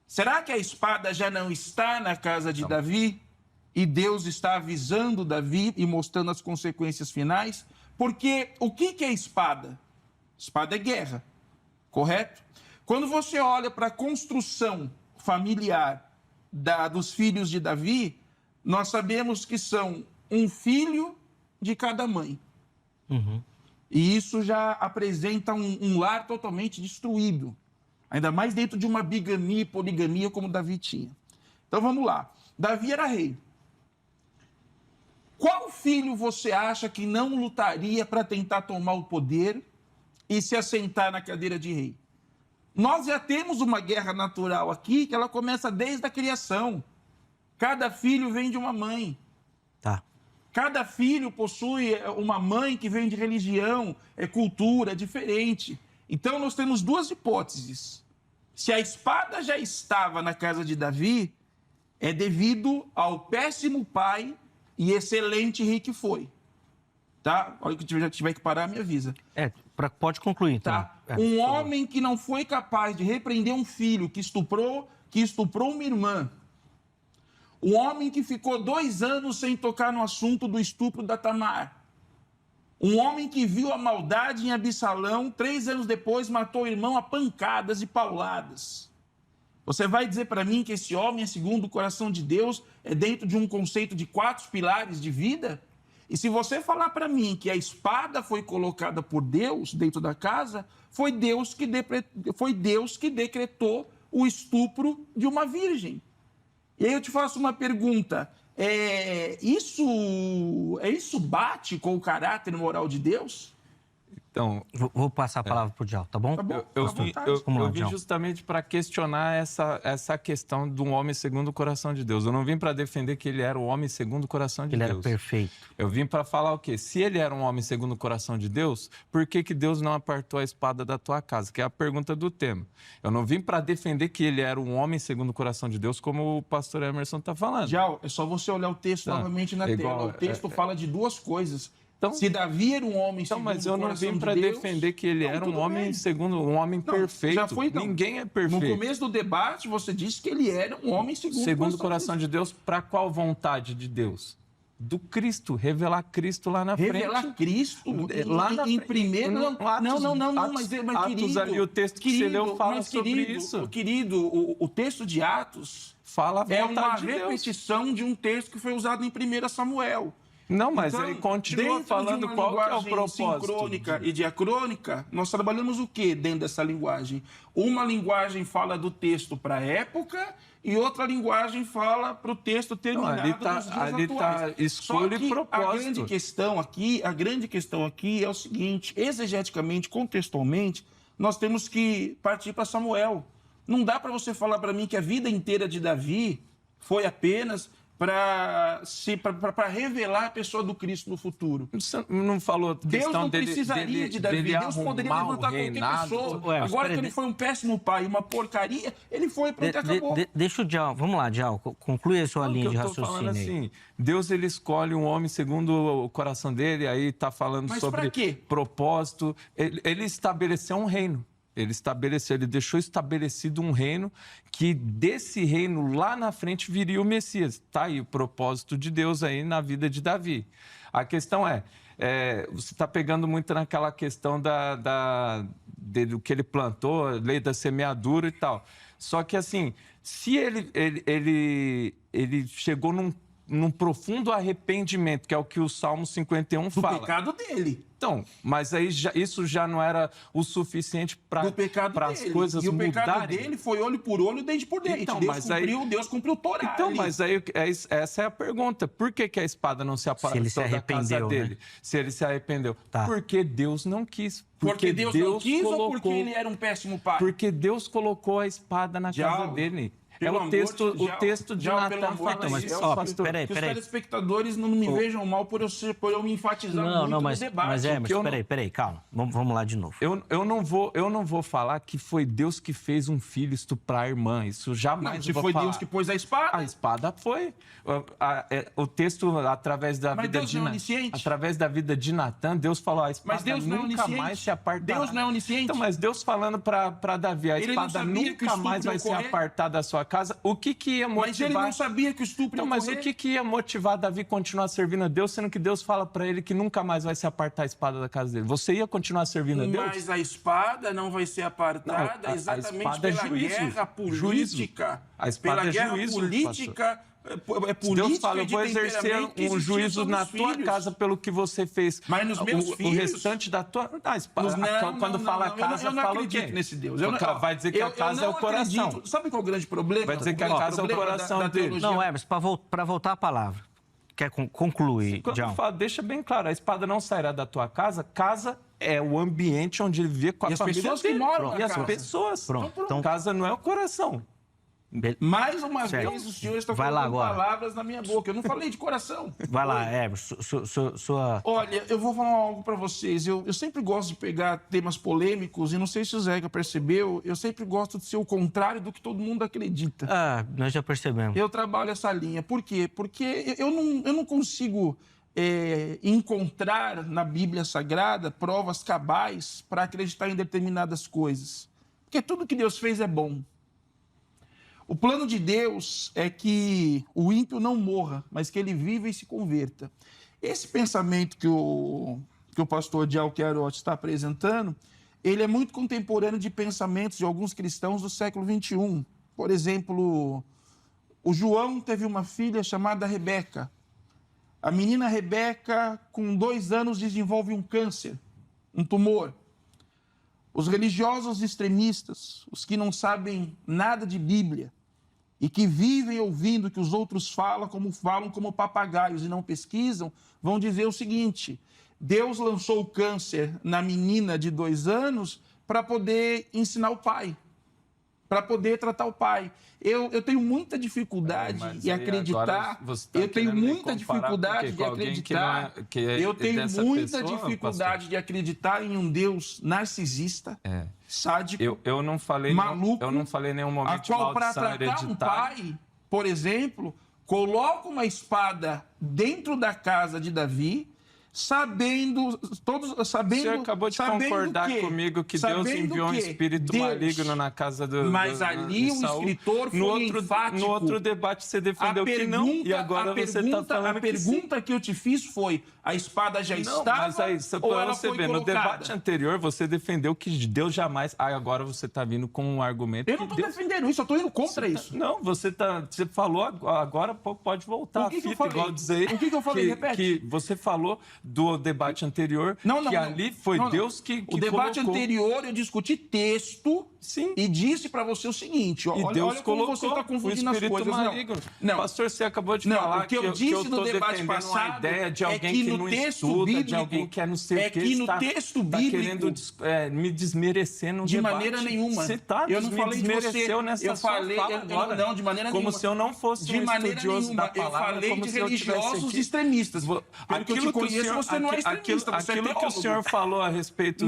será que a espada já não está na casa de Davi? E Deus está avisando Davi e mostrando as consequências finais? Porque o que é espada? Espada é guerra, correto? Quando você olha para a construção familiar dos filhos de Davi, nós sabemos que são um filho de cada mãe. Uhum. E isso já apresenta um lar totalmente destruído. Ainda mais dentro de uma bigamia e poligamia como Davi tinha. Então vamos lá. Davi era rei. Qual filho você acha que não lutaria para tentar tomar o poder e se assentar na cadeira de rei? Nós já temos uma guerra natural aqui que ela começa desde a criação. Cada filho vem de uma mãe. Tá. Cada filho possui uma mãe que vem de religião, cultura, diferente. Então, nós temos duas hipóteses. Se a espada já estava na casa de Davi, é devido ao péssimo pai e excelente rei que foi. Tá? Olha que eu tiver que parar, me avisa. Pode concluir, então. Tá? Um homem que não foi capaz de repreender um filho que estuprou uma irmã. Um homem que ficou 2 anos sem tocar no assunto do estupro da Tamar. Um homem que viu a maldade em Absalão, 3 anos depois matou o irmão a pancadas e pauladas. Você vai dizer para mim que esse homem é segundo o coração de Deus, é dentro de um conceito de 4 pilares de vida? E se você falar para mim que a espada foi colocada por Deus dentro da casa, foi Deus que decretou o estupro de uma virgem. E aí eu te faço uma pergunta, isso bate com o caráter moral de Deus? Então, Vou passar a palavra para o Dial, tá bom? Tá bom? eu Fica à vim, vontade. eu, Vamos lá, eu vim Dial. justamente para questionar essa questão de um homem segundo o coração de Deus. Eu não vim para defender que ele era o homem segundo o coração de Ele Deus. era perfeito. Eu vim para falar o quê? Se ele era um homem segundo o coração de Deus, por que Deus não apartou a espada da tua casa? Que é a pergunta do tema. Eu não vim para defender que ele era um homem segundo o coração de Deus, como o pastor Emerson está falando. Dial, é só você olhar o texto novamente na tela. O texto fala de 2 coisas. Então, se Davi era um homem segundo mas eu o não coração vim de para Deus, defender que ele era um tudo homem bem. segundo, um homem perfeito. Já foi, não. Ninguém é No perfeito. começo do debate, você disse que ele era um homem Segundo o coração de Deus, para qual vontade de Deus? Do Cristo, revelar Cristo lá na frente. Revelar Cristo Lá na em frente. primeiro... Não, mas querido... Ali, o texto que você leu fala sobre isso. Querido, o texto de Atos Fala a é uma vontade de Deus. repetição de um texto que foi usado em 1 Samuel. Não, mas Então, ele continua dentro falando de uma qual que é o linguagem propósito. sincrônica e diacrônica, nós trabalhamos o que dentro dessa linguagem? Uma linguagem fala do texto para a época e outra linguagem fala para o texto terminado ali tá- dos dias ali tá atuais. escolha Só que e propósito. a grande questão aqui é o seguinte, exegeticamente, contextualmente, nós temos que partir para Samuel. Não dá para você falar para mim que a vida inteira de Davi foi apenas para revelar a pessoa do Cristo no futuro. Você não falou Deus questão não dele, precisaria de Davi. dele Deus poderia arrumar o levantar qualquer reinado. pessoa. Ué, Agora que espera, ele foi um péssimo pai, uma porcaria, ele foi, pronto, acabou. Deixa o Dial, vamos lá, Dial, conclui a sua Não, linha que de eu tô falando raciocínio aí. assim, Deus ele escolhe um homem segundo o coração dele, aí está falando Mas sobre pra quê? propósito. Ele estabeleceu um reino. Ele deixou estabelecido um reino que desse reino lá na frente viria o Messias. Está aí o propósito de Deus aí na vida de Davi. A questão é, você está pegando muito naquela questão do que ele plantou, a lei da semeadura e tal. Só que, assim, se ele chegou num profundo arrependimento, que é o que o Salmo 51 fala. Do pecado dele. Então, mas aí isso já não era o suficiente para as coisas mudarem. E o pecado dele foi olho por olho, dente por dente. Então, Deus cumpriu o Torá. Então, mas aí essa é a pergunta. Por que a espada não se apartou da casa dele? Né? Se ele se arrependeu. Tá. Porque Deus não quis. Porque Deus não quis ou porque ele era um péssimo pai? Porque Deus colocou a espada na casa dele. O texto de Natan fala isso. Peraí. Que os telespectadores não me vejam mal por eu me enfatizar muito no debate. Peraí, calma. Vamos lá de novo. Eu não vou falar que foi Deus que fez um filho estuprar a irmã. Isso jamais eu vou falar. Se foi Deus que pôs a espada? A espada foi. O texto, através da vida de Natan, Deus falou, a espada nunca mais se apartará. Deus não é onisciente? Então, mas Deus falando para Davi, a espada nunca mais vai se apartar da sua casa, o que ia motivar... Mas ele não sabia que o estupro ia ocorrer. Mas o que ia motivar Davi a continuar servindo a Deus, sendo que Deus fala para ele que nunca mais vai se apartar a espada da casa dele? Você ia continuar servindo a Deus? Mas a espada não vai ser apartada exatamente pela guerra política. A espada é juízo, política... Deus fala, eu vou exercer um juízo na tua casa pelo que você fez. Mas nos meus filhos... O restante da tua... Quando fala casa, eu não fala acredito o quê? nesse Deus. Vai dizer que a casa é o coração. Sabe qual é o grande problema? Vai dizer que a casa é o coração dele. Não, Hermes, para voltar à palavra. Quer concluir, John? Deixa bem claro, a espada não sairá da tua casa. Casa é o ambiente onde ele vive com a família dele. E as pessoas que moram E as pessoas. Então, casa não é o coração. Mais uma vez, o senhor está colocando palavras na minha boca. Eu não falei de coração. Vai lá, Hermes, sua... Olha, eu vou falar algo para vocês. Eu sempre gosto de pegar temas polêmicos, e não sei se o Zeca percebeu, eu sempre gosto de ser o contrário do que todo mundo acredita. Nós já percebemos. Eu trabalho essa linha. Por quê? Porque eu não consigo encontrar na Bíblia Sagrada provas cabais para acreditar em determinadas coisas. Porque tudo que Deus fez é bom. O plano de Deus é que o ímpio não morra, mas que ele viva e se converta. Esse pensamento que o pastor Dial Queiroz está apresentando, ele é muito contemporâneo de pensamentos de alguns cristãos do século XXI. Por exemplo, o João teve uma filha chamada Rebeca. A menina Rebeca, com 2 anos, desenvolve um câncer, um tumor. Os religiosos extremistas, os que não sabem nada de Bíblia, e que vivem ouvindo que os outros falam como papagaios e não pesquisam, vão dizer o seguinte: Deus lançou o câncer na menina de 2 anos para poder ensinar o pai, para poder tratar o pai. Eu tenho muita dificuldade em acreditar. Eu tenho muita dificuldade de acreditar. Eu tenho muita dificuldade de acreditar em um Deus narcisista, sádico, eu não falei maluco, eu não falei em nenhum momento de maldição hereditária. Para tratar um pai, por exemplo, coloca uma espada dentro da casa de Davi, sabendo... O senhor acabou de concordar comigo que Deus enviou um espírito maligno na casa do Mas ali o escritor foi enfático. No outro debate você defendeu que não, e agora você está falando que sim. A pergunta que eu te fiz foi, a espada já estava mas aí, ou ela você foi vê, colocada? No debate anterior você defendeu que Deus jamais... agora você está vindo com um argumento eu não estou defendendo isso, eu estou indo contra isso. Não, você falou agora, pode voltar. O que eu falei? O que eu falei? Repete. Que você falou do debate anterior, ali foi Deus que o debate anterior eu discuti texto. Sim. E disse para você o seguinte, olha como você está confundindo as coisas. Maligno. Não. Pastor, você acabou de falar que eu disse no debate passado a ideia de alguém que no não texto estuda, bíblico, de alguém que não sei o que no texto bíblico querendo me desmerecer no de debate. maneira nenhuma. Você está eu não falei de você. Nessa eu falei agora, não, de maneira como nenhuma. Se eu não fosse de maneira nenhuma. Eu falei de religiosos extremistas. Pelo que eu te conheço, você não é extremista, você é teólogo. Aquilo que o senhor falou a respeito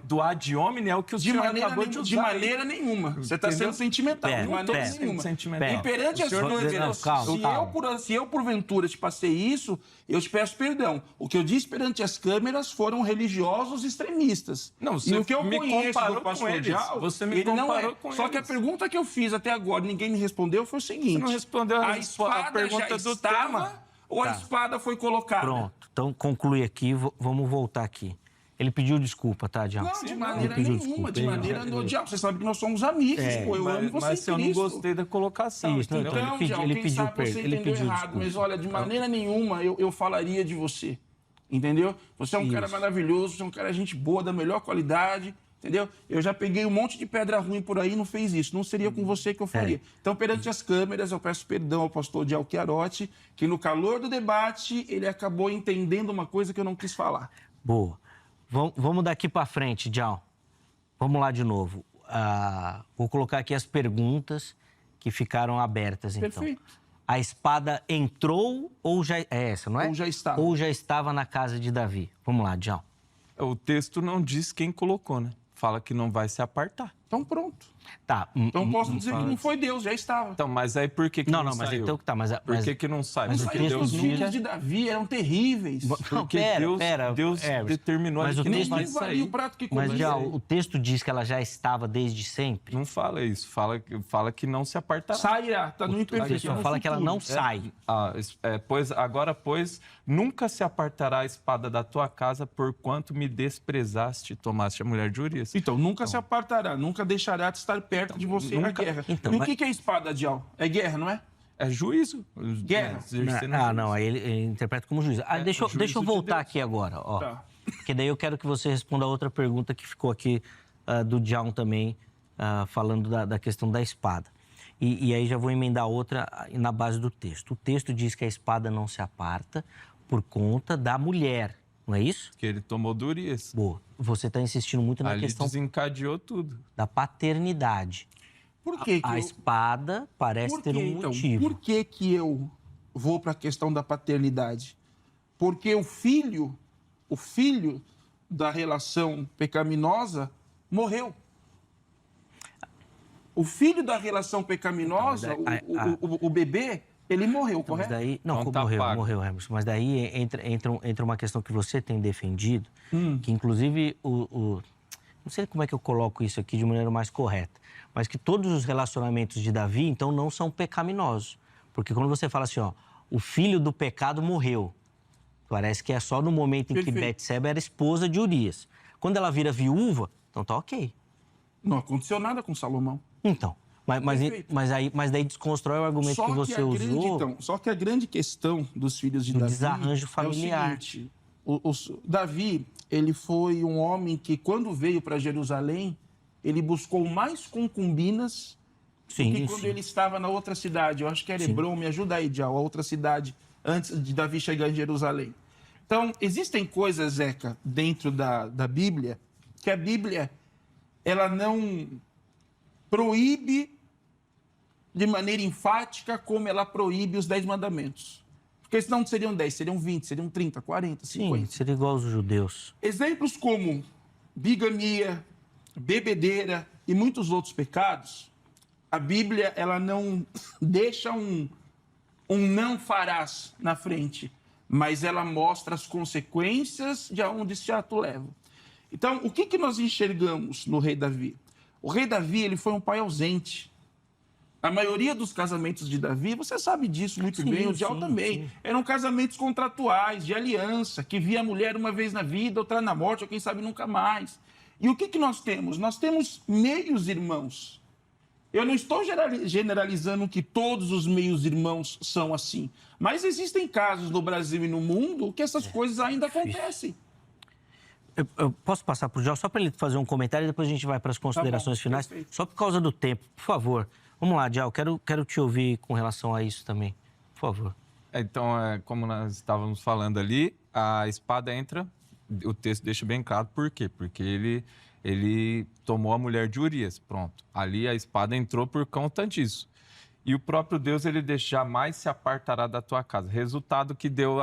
do ad hominem é o que o senhor acabou de usar. De maneira nenhuma. Você está sendo sentimental. De maneira nenhuma. E perante as coisas, se eu porventura te passei isso, eu te peço perdão. O que eu disse perante as câmeras foram religiosos extremistas. Não, e o que eu conheço do pastor Dial, você me comparou com eles. Só que a pergunta que eu fiz até agora, ninguém me respondeu, foi o seguinte. Você não respondeu a pergunta do tema. ou a espada foi colocada? Pronto, então conclui aqui, vamos voltar aqui. Ele pediu desculpa, tá, Diabo? Não, de maneira nenhuma, de maneira nenhuma. Diabo, você sabe que nós somos amigos, pô, eu amo você Mas em eu não Cristo. gostei da colocação. Isso, entendeu? Então, Diabo, quem sabe você entendeu errado, mas olha, de maneira nenhuma eu falaria de você, entendeu? Você é um cara maravilhoso, você é um cara gente boa, da melhor qualidade, entendeu? Eu já peguei um monte de pedra ruim por aí e não fez isso, não seria com você que eu faria. Então, perante as câmeras, eu peço perdão ao pastor Dial Chiarotti, que no calor do debate, ele acabou entendendo uma coisa que eu não quis falar. Boa. Vamos daqui para frente, Dial. Vamos lá de novo. Vou colocar aqui as perguntas que ficaram abertas, então. Perfeito. A espada entrou ou já... É essa, não é? Ou já estava. Ou já estava na casa de Davi. Vamos lá, Dial. O texto não diz quem colocou, né? Fala que não vai se apartar. Então, pronto. Tá. Então, posso dizer que não foi Deus, já estava. Então, mas aí por que Não, não mas saiu? então tá, Por que não sai? mas o Porque texto Deus Os diz- filhos de Davi eram terríveis. Não, Porque pera, Deus determinou mas ali o que não texto- vai Nem valia sair. o prato que Mas, comia. Dial, o texto diz que ela já estava desde sempre. Não fala isso. Fala que não se apartará. Sairá, tá no O imperfeito. texto só fala que ela não sai. Pois nunca se apartará a espada da tua casa, porquanto me desprezaste e tomaste a mulher de Urias. Então, nunca se apartará, nunca deixará de estar perto de você na nunca- guerra. Então, e o mas- que é espada, Dial? É guerra, não é? É juízo. Guerra. Não, aí ele interpreta como juiz. Deixa eu juízo de voltar Deus. aqui agora, ó. Tá. Porque daí eu quero que você responda a outra pergunta que ficou aqui do Dial também, falando da questão da espada. E aí já vou emendar outra na base do texto. O texto diz que a espada não se aparta por conta da mulher, não é isso? Que ele tomou de Urias. Boa. Você está insistindo muito na Ali questão desencadeou tudo. da paternidade. Por que A espada parece ter um motivo. Por que eu vou para a questão da paternidade? Porque o filho da relação pecaminosa morreu. O filho da relação pecaminosa, o bebê, ele morreu, Mas correto? daí, não, Então tá pago. morreu, Emerson. Mas daí entra uma questão que você tem defendido, que inclusive não sei como é que eu coloco isso aqui de maneira mais correta, mas que todos os relacionamentos de Davi, então, não são pecaminosos. Porque quando você fala assim, ó, o filho do pecado morreu, parece que é só no momento em que Perfeito. Betseba era esposa de Urias. Quando ela vira viúva, então tá ok. Não aconteceu nada com Salomão. Então, Perfeito. mas daí desconstrói o argumento que você usou. Só que a grande questão dos filhos de Do Davi desarranjo familiar. é o seguinte, Davi, ele foi um homem que, quando veio para Jerusalém, ele buscou mais concubinas do que quando ele estava na outra cidade. Eu acho que era Hebron, me ajuda aí, Dial, a outra cidade, antes de Davi chegar em Jerusalém. Então, existem coisas, Zeca, dentro da Bíblia, que a Bíblia, ela não proíbe de maneira enfática como ela proíbe os 10 mandamentos. Porque senão não seriam 10, seriam 20, seriam 30, 40, 50. Sim, seria igual aos judeus. Exemplos como bigamia, bebedeira e muitos outros pecados, a Bíblia ela não deixa um não farás na frente, mas ela mostra as consequências de aonde esse ato leva. Então, o que nós enxergamos no rei Davi? O rei Davi, ele foi um pai ausente. A maioria dos casamentos de Davi, você sabe disso muito bem, o Dial também, eram casamentos contratuais, de aliança, que via a mulher uma vez na vida, outra na morte, ou quem sabe nunca mais. E o que nós temos? Nós temos meios irmãos. Eu não estou generalizando que todos os meios irmãos são assim, mas existem casos no Brasil e no mundo que essas coisas ainda acontecem. Eu posso passar para o Dial só para ele fazer um comentário e depois a gente vai para as considerações finais. perfeito. Só por causa do tempo, por favor. Vamos lá, Dial, quero te ouvir com relação a isso também. Por favor. Então, como nós estávamos falando ali, a espada entra, o texto deixa bem claro por quê. Porque ele tomou a mulher de Urias, pronto. Ali a espada entrou por conta disso. E o próprio Deus, ele diz, jamais se apartará da tua casa. Resultado que deu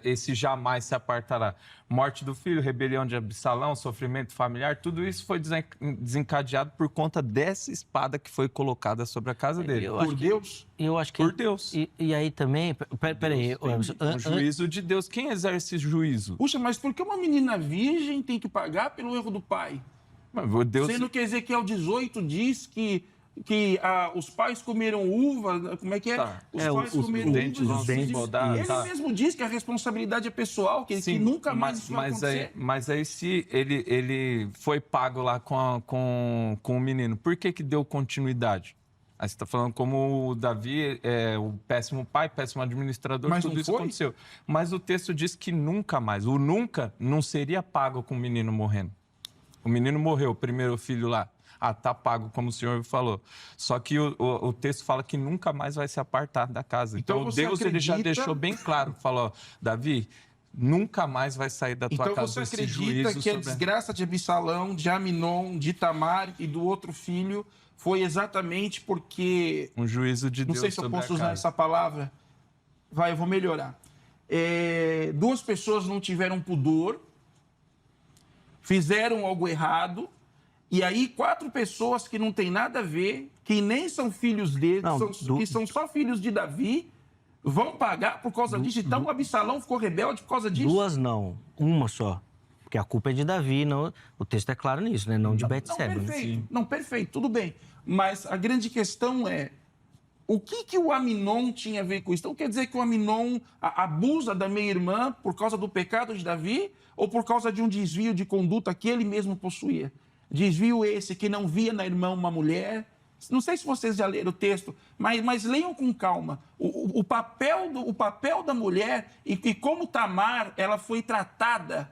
esse jamais se apartará. Morte do filho, rebelião de Absalão, sofrimento familiar, tudo isso foi desencadeado por conta dessa espada que foi colocada sobre a casa dele. Por Deus? Eu acho que... Por Deus. E aí também... Peraí, O juízo de Deus. Quem exerce juízo? Puxa, mas por que uma menina virgem tem que pagar pelo erro do pai? Deus... Sendo que Ezequiel 18 diz que que os pais comeram uva, como é que é? Tá. Os pais comeram uva. os dentes vão dar, Ele tá. mesmo diz que a responsabilidade é pessoal, que nunca mais isso vai acontecer. Mas aí se ele foi pago lá com o menino, por que deu continuidade? Aí você está falando como o Davi é o péssimo pai, péssimo administrador, Mas tudo não isso foi? aconteceu. Mas o texto diz que nunca mais. O nunca não seria pago com o menino morrendo. O menino morreu, o primeiro filho lá. Tá pago, como o senhor falou. Só que o texto fala que nunca mais vai se apartar da casa. Então Deus ele já deixou bem claro. Falou, Davi, nunca mais vai sair da tua então casa você esse juízo acredita que a desgraça de Absalão, de Aminon, de Tamar e do outro filho foi exatamente porque... um juízo de Deus Não sei se eu sobre a posso usar casa. essa palavra. Eu vou melhorar. Duas pessoas não tiveram pudor, fizeram algo errado, e aí 4 pessoas que não têm nada a ver, que nem são filhos dele, que são só filhos de Davi, vão pagar por causa disso. Então Absalão ficou rebelde por causa disso? 2 não, 1 só. Porque a culpa é de Davi, não, o texto é claro nisso, né? Não de Betseba. Perfeito, não, perfeito, tudo bem. Mas a grande questão é, o que o Aminon tinha a ver com isso? Então quer dizer que o Aminon abusa da meia-irmã por causa do pecado de Davi ou por causa de um desvio de conduta que ele mesmo possuía? Desvio esse que não via na irmã uma mulher. Não sei se vocês já leram o texto, mas leiam com calma. O papel da mulher e como Tamar ela foi tratada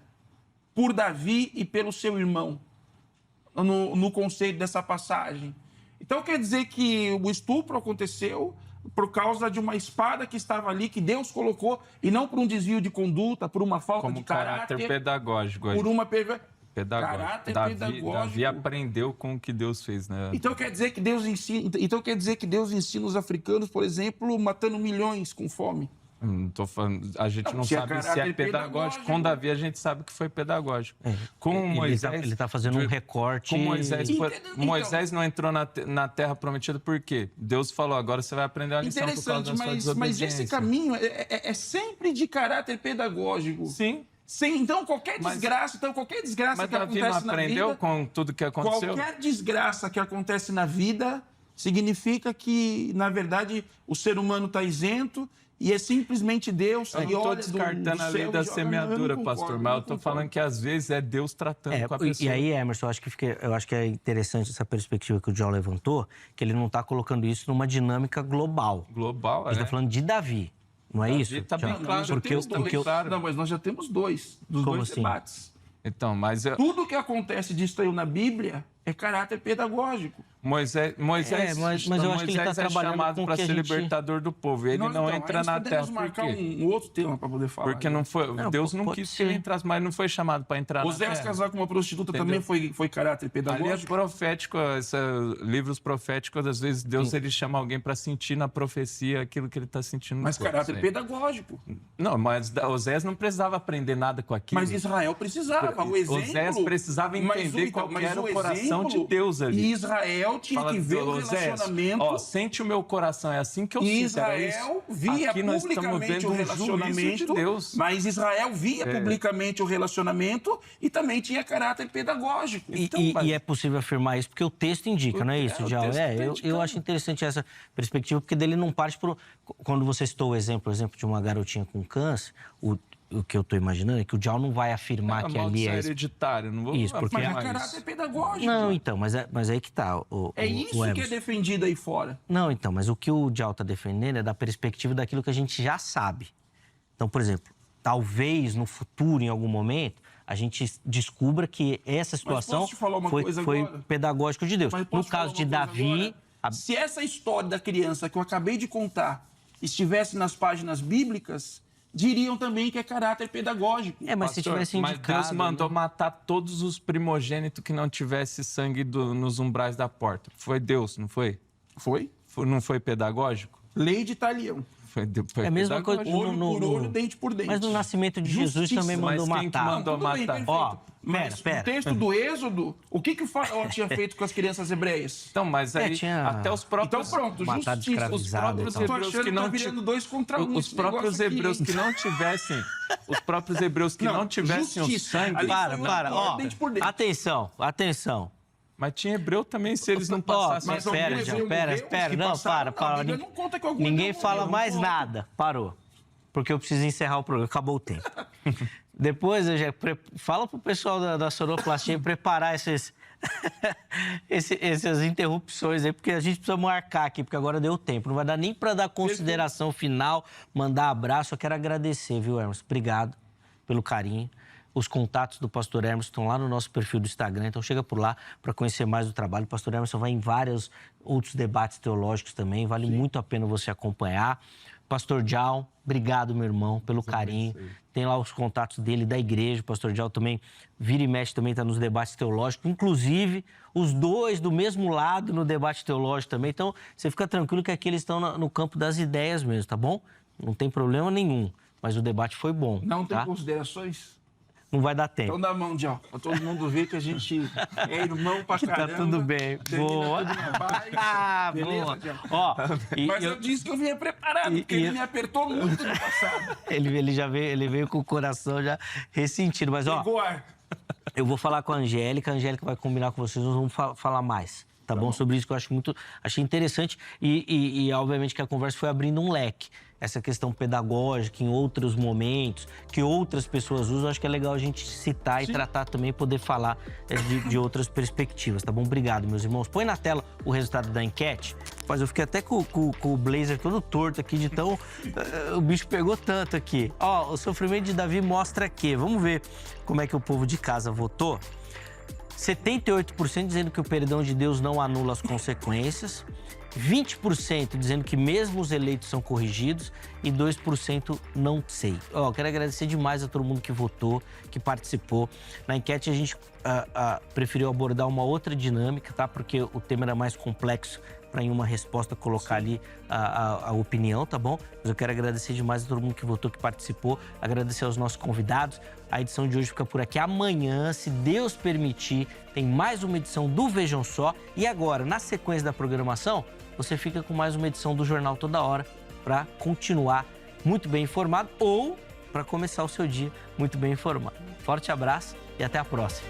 por Davi e pelo seu irmão no conceito dessa passagem. Então quer dizer que o estupro aconteceu por causa de uma espada que estava ali, que Deus colocou, e não por um desvio de conduta, por uma falta como de caráter pedagógico aí. por uma Pedagógico. Davi aprendeu com o que Deus fez, né? Então quer dizer que Deus ensina os africanos, por exemplo, matando milhões com fome. Não tô falando, a gente não sabe se é pedagógico. Com Davi a gente sabe que foi pedagógico. Com Moisés, ele está fazendo um recorte. Com Moisés não entrou na terra prometida por quê? Deus falou, agora você vai aprender a lição por causa da sua desobediência. Mas esse caminho é sempre de caráter pedagógico. Sim. Então qualquer desgraça que acontece na vida... Mas Davi não aprendeu com tudo que aconteceu? Qualquer desgraça que acontece na vida significa que, na verdade, o ser humano está isento e é simplesmente Deus que olha do céu... Eu não estou descartando a lei da semeadura, pastor, mas eu estou falando que às vezes é Deus tratando com a pessoa. E aí, Emerson, eu acho que é interessante essa perspectiva que o João levantou, que ele não está colocando isso numa dinâmica global. Global, Ele está falando de Davi. Não é isso? Está bem claro. Não, mas nós já temos dois debates. Então, mas... Tudo que acontece disso aí na Bíblia é caráter pedagógico. Moisés mas eu acho que ele está trabalhando chamado para ser libertador do povo. Ele não entra na terra. Nós marcar um outro tema para poder falar. Porque não foi, Deus não quis que ele entrasse, mas não foi chamado para entrar na terra. Osés casar com uma prostituta também foi caráter pedagógico? Ali é profético, livros proféticos, às vezes Deus ele chama alguém para sentir na profecia aquilo que ele está sentindo. Mas caráter pedagógico. Não, mas Osés não precisava aprender nada com aquilo. Mas Israel precisava. O exemplo... Osés precisava entender qual era o coração de Deus ali. E Israel tinha que ver o relacionamento... sente o meu coração, é assim que eu sinto. Israel via publicamente o relacionamento de Deus. Mas Israel via publicamente o relacionamento e também tinha caráter pedagógico. E é possível afirmar isso porque o texto indica, não é isso, Djal? Eu acho interessante essa perspectiva, porque dele não parte por... Quando você citou o exemplo de uma garotinha com câncer, o que eu estou imaginando é que o Djal não vai afirmar que ali é hereditário, não vou isso, porque mas é caráter pedagógico. Não, então, mas aí que tá. Isso que é defendido aí fora. Não, então, mas o que o Djal está defendendo é da perspectiva daquilo que a gente já sabe. Então, por exemplo, talvez no futuro, em algum momento, a gente descubra que essa situação foi pedagógico de Deus. No caso de Davi... Se essa história da criança que eu acabei de contar estivesse nas páginas bíblicas, diriam também que é caráter pedagógico. Mas se tivesse indicado... Mas Deus mandou matar todos os primogênitos que não tivesse sangue nos umbrais da porta. Foi Deus, não foi? Foi? Não foi pedagógico? Lei de Talião. Foi é a mesma coisa. Olho por olho, dente por dente. Mas no nascimento de Jesus também mandou matar. Quem que mandou matar? Mas no texto do Êxodo, o que o faraó tinha feito com as crianças hebreias? Então, mas aí até os próprios... Então pronto, justiça. Os próprios hebreus que não os próprios hebreus que não tivessem... Os próprios hebreus que não tivessem o sangue... Para. Atenção. Mas tinha hebreu também, se eles não passassem. Mas espera, não, para. Ninguém fala mais nada. Parou. Porque eu preciso encerrar o programa, acabou o tempo. Depois, fala pro pessoal da sonoplastia preparar essas interrupções aí, porque a gente precisa marcar aqui, porque agora deu tempo. Não vai dar nem para dar consideração final, mandar abraço. Eu quero agradecer, viu, Hermes? Obrigado pelo carinho. Os contatos do Pastor Emerson estão lá no nosso perfil do Instagram, então chega por lá para conhecer mais o trabalho. O Pastor Emerson vai em vários outros debates teológicos também, vale muito a pena você acompanhar. Pastor Djal, obrigado, meu irmão, pelo carinho. Tem lá os contatos dele, da igreja. O Pastor Djal também, vira e mexe, também está nos debates teológicos. Inclusive, os dois do mesmo lado no debate teológico também. Então, você fica tranquilo que aqui eles estão no campo das ideias mesmo, tá bom? Não tem problema nenhum. Mas o debate foi bom. Não tem tá? considerações? Não vai dar tempo. Então dá a mão, Djal, pra todo mundo ver que a gente é irmão pra caramba. Tá tudo bem. Boa. Tudo na paz. Beleza, boa. Djal? Ó, Mas eu disse que eu vinha preparado, porque ele me apertou muito no passado. Ele veio com o coração já ressentido. Mas, ó, Pegou ar. eu vou falar com a Angélica vai combinar com vocês, nós vamos falar mais. Tá bom? Sobre isso que eu achei interessante e, obviamente, que a conversa foi abrindo um leque. Essa questão pedagógica em outros momentos, que outras pessoas usam, acho que é legal a gente citar e tratar também, poder falar de outras perspectivas, tá bom? Obrigado, meus irmãos. Põe na tela o resultado da enquete. Mas eu fiquei até com o blazer todo torto aqui, de tão... o bicho pegou tanto aqui. Ó, o sofrimento de Davi mostra que... Vamos ver como é que o povo de casa votou. 78% dizendo que o perdão de Deus não anula as consequências, 20% dizendo que mesmo os eleitos são corrigidos e 2% não sei. Quero agradecer demais a todo mundo que votou, que participou. Na enquete a gente preferiu abordar uma outra dinâmica, tá? Porque o tema era mais complexo para em uma resposta colocar ali a opinião, tá bom? Mas eu quero agradecer demais a todo mundo que votou, que participou, agradecer aos nossos convidados. A edição de hoje fica por aqui. Amanhã, se Deus permitir, tem mais uma edição do Vejam Só. E agora, na sequência da programação, você fica com mais uma edição do Jornal Toda Hora para continuar muito bem informado ou para começar o seu dia muito bem informado. Forte abraço e até a próxima.